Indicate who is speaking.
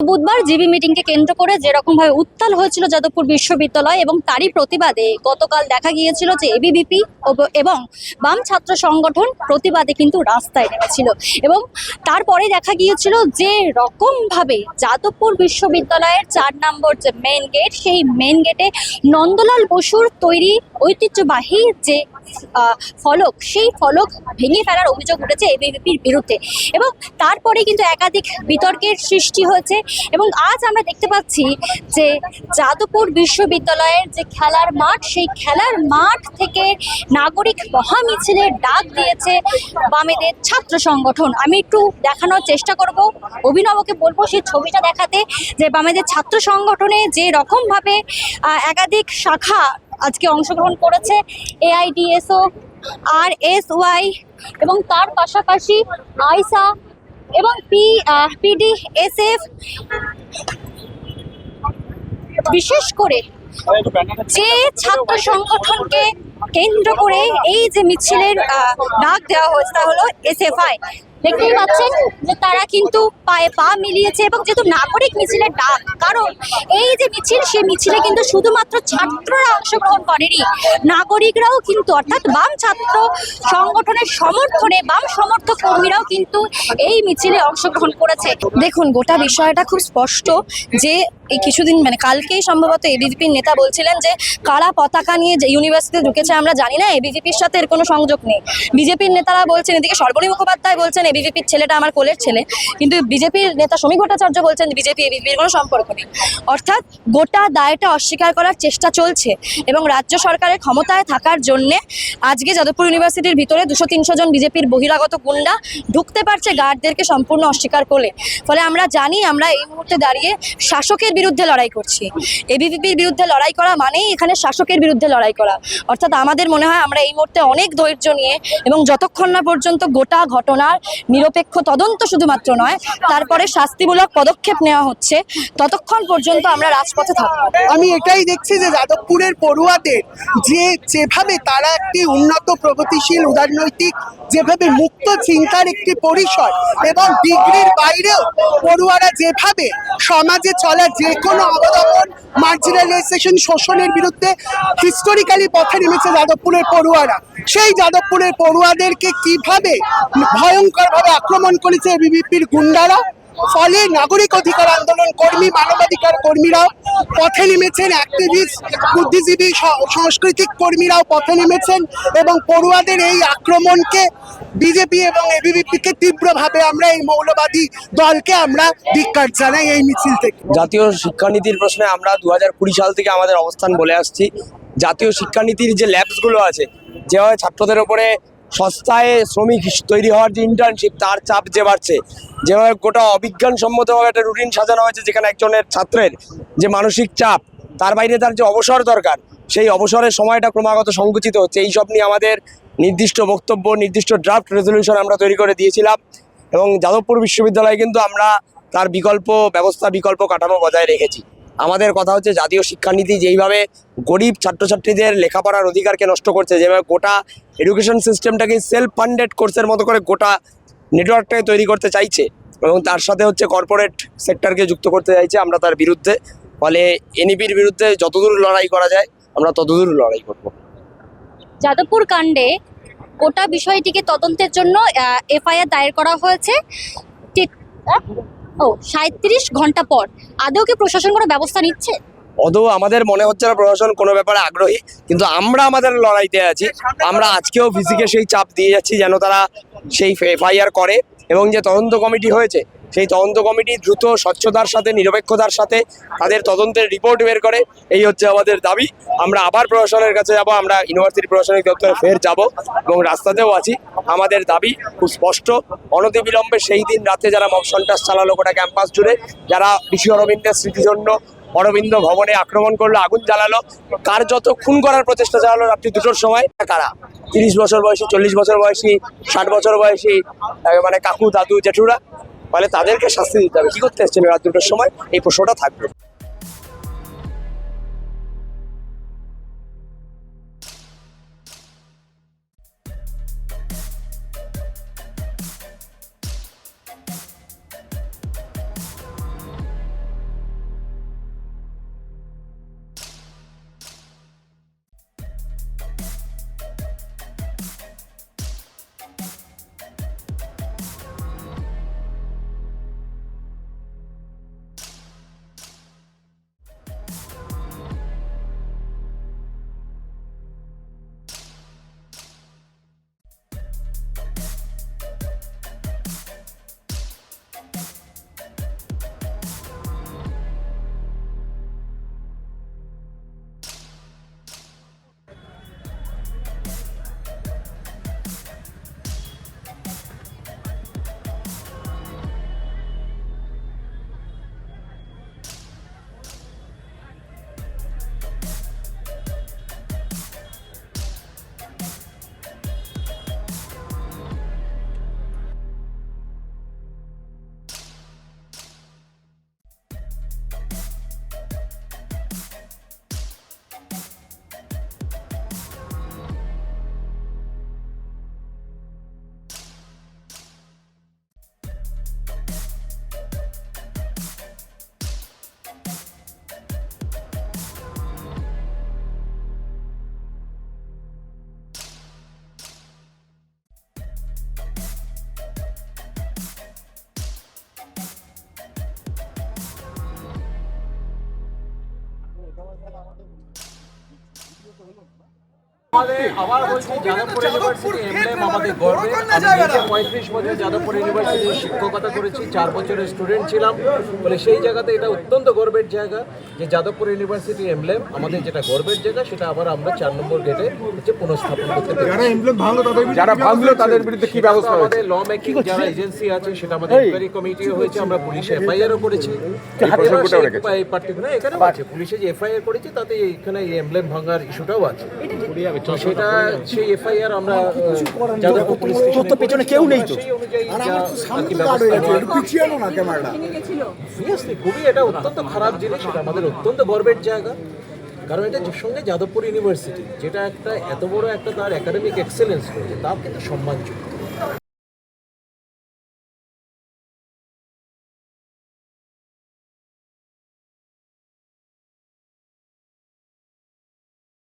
Speaker 1: বুধবার জিবি মিটিংকে কেন্দ্র করে যেরকম ভাবে উত্তাল হয়েছিল যাদবপুর বিশ্ববিদ্যালয় এবং তারই প্রতিবাদে গতকাল দেখা গিয়েছিল যে এবিভিপি এবং বাম ছাত্র সংগঠন প্রতিবাদে কিন্তু রাস্তায় নেমেছিল এবং তারপরে দেখা গিয়েছিল যে রকম ভাবে যাদবপুর বিশ্ববিদ্যালয়ের 4 নম্বর যে মেইন গেট, সেই মেইন গেটে নন্দলাল বসুর তৈরি ঐতিহ্যবাহী যে ফলক, সেই ফলক ভেঙে ফেলার অভিযোগ উঠেছে এবিভিপির বিরুদ্ধে এবং তারপরে কিন্তু একাধিক বিতর্কের সৃষ্টি হয়েছে। এবং আজ আমরা দেখতে পাচ্ছি যে যাদবপুর বিশ্ববিদ্যালয়ের যে খেলার মাঠ, সেই খেলার মাঠ থেকে নাগরিক মহামিছিলের ডাক দিয়েছে বামেদের ছাত্র সংগঠন। আমি একটু দেখানোর চেষ্টা করব, অভিনবকে বলবো সেই ছবিটা দেখাতে, যে বামেদের ছাত্র সংগঠনে যে রকমভাবে একাধিক শাখা আজকে অংশগ্রহণ করেছে, এআইডিএসও, আরএসওয়াই এবং তার পাশাপাশি আইসা এবং পিডিএসএফ, বিশেষ করে যে ছাত্র সংগঠনকে কেন্দ্র করে এই যে মিছিলের ডাক দেওয়া হয়েছে তা হলো এসএফআই। দেখতেই পাচ্ছেন যে তারা কিন্তু পায়ে পা মিলিয়েছে এবং যেহেতু নাগরিক মিছিলের ডাক, কারণ এই যে মিছিল, সেই মিছিলে কিন্তু শুধুমাত্র ছাত্ররা অংশগ্রহণ করেনি, নাগরিকরাও কিন্তু, অর্থাৎ বাম ছাত্র সংগঠনের সমর্থনে বাম সমর্থক কর্মীরাও কিন্তু এই মিছিলে অংশগ্রহণ করেছে।
Speaker 2: দেখুন, গোটা বিষয়টা খুব স্পষ্ট যে এই কিছুদিন কালকেই সম্ভবত এবিভিপির নেতা বলছিলেন যে কারা পতাকা নিয়ে যে ইউনিভার্সিটিতে ঢুকেছে আমরা জানি না, এবিভিপির সাথে এর কোনো সংযোগ নেই। বিজেপির নেতারা বলছেন, এদিকে সর্বনী মুখোপাধ্যায় বলছেন এবিভিপির ছেলেটা আমার কোলের ছেলে, কিন্তু বিজেপির নেতা সমীক ভট্টাচার্য বলছেন বিজেপি এবিভিপির কোনো সম্পর্ক নেই। অর্থাৎ গোটা দায়টা অস্বীকার করার চেষ্টা চলছে এবং রাজ্য সরকারের ক্ষমতায় থাকার জন্যে আজকে যাদবপুর ইউনিভার্সিটির ভিতরে 200-300 জন বিজেপির বহিরাগত গুন্ডা ঢুকতে পারছে গার্ডদেরকে সম্পূর্ণ অস্বীকার করে। ফলে আমরা জানি আমরা এই মুহূর্তে দাঁড়িয়ে শাসকের বিরুদ্ধে লড়াই করছি। এবিভিপির বিরুদ্ধে লড়াই করা মানেই এখানে শাসকের বিরুদ্ধে লড়াই করা। অর্থাৎ আমাদের মনে হয় আমরা এই মুহূর্তে অনেক ধৈর্য নিয়ে এবং যতক্ষণ না পর্যন্ত গোটা ঘটনার নিরপেক্ষ তদন্ত শুধুমাত্র নয়, তারপরে শাস্তিমূলক পদক্ষেপ নেওয়া হচ্ছে, ততক্ষণ পর্যন্ত আমরা রাজপথে থাকবো।
Speaker 3: আমি এটাই দেখছি যে যাদবপুরের পড়ুয়াদের যেভাবে তারা একটি উন্নত, প্রগতিশীল, উদারনৈতিক, যেভাবে মুক্ত চিন্তার একটি পরিসর এবং ডিগ্রির বাইরেও পড়ুয়ারা যেভাবে সমাজে চলা যে কোনো অবদমন, মার্জিনালাইজেশন, শোষণের বিরুদ্ধে হিস্টোরিক্যালি পথে নেমেছে যাদবপুরের পড়ুয়ারা, সেই যাদবপুরের পড়ুয়াদেরকে কিভাবে ভয়ঙ্করভাবে আক্রমণ করেছে এবিভিপির গুন্ডারা। ফলে নাগরিক অধিকার আন্দোলন কর্মী, মানবাধিকার কর্মীরাও পথে নেমেছেন, অ্যাক্টিভিস্ট, বুদ্ধিজীবী, সাংস্কৃতিক কর্মীরাও পথে নেমেছেন এবং পড়ুয়াদের এই আক্রমণকে বিজেপি এবং এবিভিপিকে তীব্রভাবে আমরা এই মৌলবাদী দলকে আমরা ধিক্কার জানাই এই মিছিল থেকে।
Speaker 4: জাতীয় শিক্ষানীতির প্রশ্নে আমরা 2020 সাল থেকে আমাদের অবস্থান বলে আসছি। জাতীয় শিক্ষানীতির যে ল্যাবসগুলো আছে, যেভাবে ছাত্রদের ওপরে সস্তায় শ্রমিক তৈরি হওয়ার যে ইন্টার্নশিপ, তার চাপ যে বাড়ছে, যেভাবে গোটা অবিজ্ঞানসম্মতভাবে একটা রুটিন সাজানো হয়েছে, যেখানে একজনের ছাত্রের যে মানসিক চাপ, তার বাইরে তার যে অবসর দরকার, সেই অবসরের সময়টা ক্রমাগত সংকুচিত হচ্ছে। এই সব নিয়ে আমাদের নির্দিষ্ট বক্তব্য, নির্দিষ্ট ড্রাফট রেজলিউশন আমরা তৈরি করে দিয়েছিলাম এবং যাদবপুর বিশ্ববিদ্যালয়ে কিন্তু আমরা তার বিকল্প ব্যবস্থা, বিকল্প কাঠামো বজায় রেখেছি। আমাদের কথা হচ্ছে জাতীয় শিক্ষানীতি যেইভাবে গরিব ছাত্রছাত্রীদের লেখাপড়ার অধিকারকে নষ্ট করছে, যেভাবে গোটা এডুকেশন সিস্টেমটাকে সেলফ ফান্ডেড কোর্সের মতো করে গোটা নেটওয়ার্কটাকে তৈরি করতে চাইছে এবং তার সাথে হচ্ছে কর্পোরেট সেক্টরকে যুক্ত করতে চাইছে, আমরা তার বিরুদ্ধে। ফলে এনইপির বিরুদ্ধে যতদূর লড়াই করা যায় আমরা ততদূর লড়াই করব।
Speaker 1: যাদবপুর কাণ্ডে গোটা বিষয়টিকে তদন্তের জন্য এফআইআর দায়ের করা হয়েছে 37 ঘন্টা পর। আদৌ কি প্রশাসন কোনো ব্যবস্থা নিচ্ছে?
Speaker 4: অদৌ আমাদের মনে হচ্ছে না প্রশাসন কোনো ব্যাপারে আগ্রহী, কিন্তু আমরা আমাদের লড়াইতে আছি। আমরা আজকেও ভিসিকে সেই চাপ দিয়ে যাচ্ছি যেন তারা সেই এফআইআর করে এবং যে তদন্ত কমিটি হয়েছে, সেই তদন্ত কমিটি দ্রুত, স্বচ্ছতার সাথে, নিরপেক্ষতার সাথে তাদের তদন্তের রিপোর্ট বের করে। এই হচ্ছে আমাদের দাবি। আমরা আবার প্রশাসনের কাছে যাব, আমরা ইউনিভার্সিটি প্রশাসনিক দপ্তরে ফের যাব এবং রাস্তাতেও আছি। আমাদের দাবি খুব স্পষ্ট, অনতিবিলম্বে সেই দিন রাতে যারা মব সন্ত্রাস চালালো গোটা ক্যাম্পাস জুড়ে, যারা ঋষি অরবিন্দের স্মৃতিজন্য অরবিন্দ ভবনে আক্রমণ করলো, আগুন জ্বালালো, কার্যত খুন করার প্রচেষ্টা চালালো রাত্রি 2টোর সময়, কারা 30 বছর বয়সী, 40 বছর বয়সী, 60 বছর বয়সী, কাকু, দাদু, জেঠুরা, ফলে তাদেরকে শাস্তি দিতে হবে। কি করতে এসছেন রাত 2টোর সময়, এই প্রশ্নটা থাকবে।
Speaker 5: আবার বলছি যাদবপুর ইউনিভার্সিটি এমব্লেম আমাদের গর্বে। আমি নিজে 35 বছর যাদবপুর ইউনিভার্সিটির শিক্ষকতা করেছি, 4 বছরের স্টুডেন্ট ছিলাম, বলে সেই জায়গাতে এটা অত্যন্ত গর্বের জায়গা যে যাদবপুর ইউনিভার্সিটি এমব্লেম আমাদের যেটা গর্বের জায়গা, সেটা আবার আমরা 4 নম্বর গেটে হচ্ছে পুনঃস্থাপন করতে পেরেছি।
Speaker 6: যারা ভাঙলো তাদের বিরুদ্ধে কি ব্যবস্থা হয়েছে?
Speaker 5: আমাদের ল মেকিং যারা এজেন্সি আছে সেটা আমাদের ইনকোয়ারি কমিটিও হয়েছে, আমরা পুলিশে এফআইআরও করেছি। এই পার্টিকুলার এখানে আছে পুলিশে যে এফআইআর করেছে তাতে এখানে এই এমব্লেম ভাঙার ইস্যুটাও আছে। তো সেটা সেই এফআইআর আমরা যাদবপুর পুলিশ স্টেশনে পেছনে কেউ নেই তো সেই অনুযায়ী Obviously, খুবই এটা অত্যন্ত খারাপ জিনিস, এটা আমাদের অত্যন্ত গর্বের জায়গা, কারণ এটার সঙ্গে যাদবপুর ইউনিভার্সিটি যেটা একটা এত বড় একটা তার একাডেমিক এক্সেলেন্স রয়েছে তার কিন্তু সম্মানযোগ্য।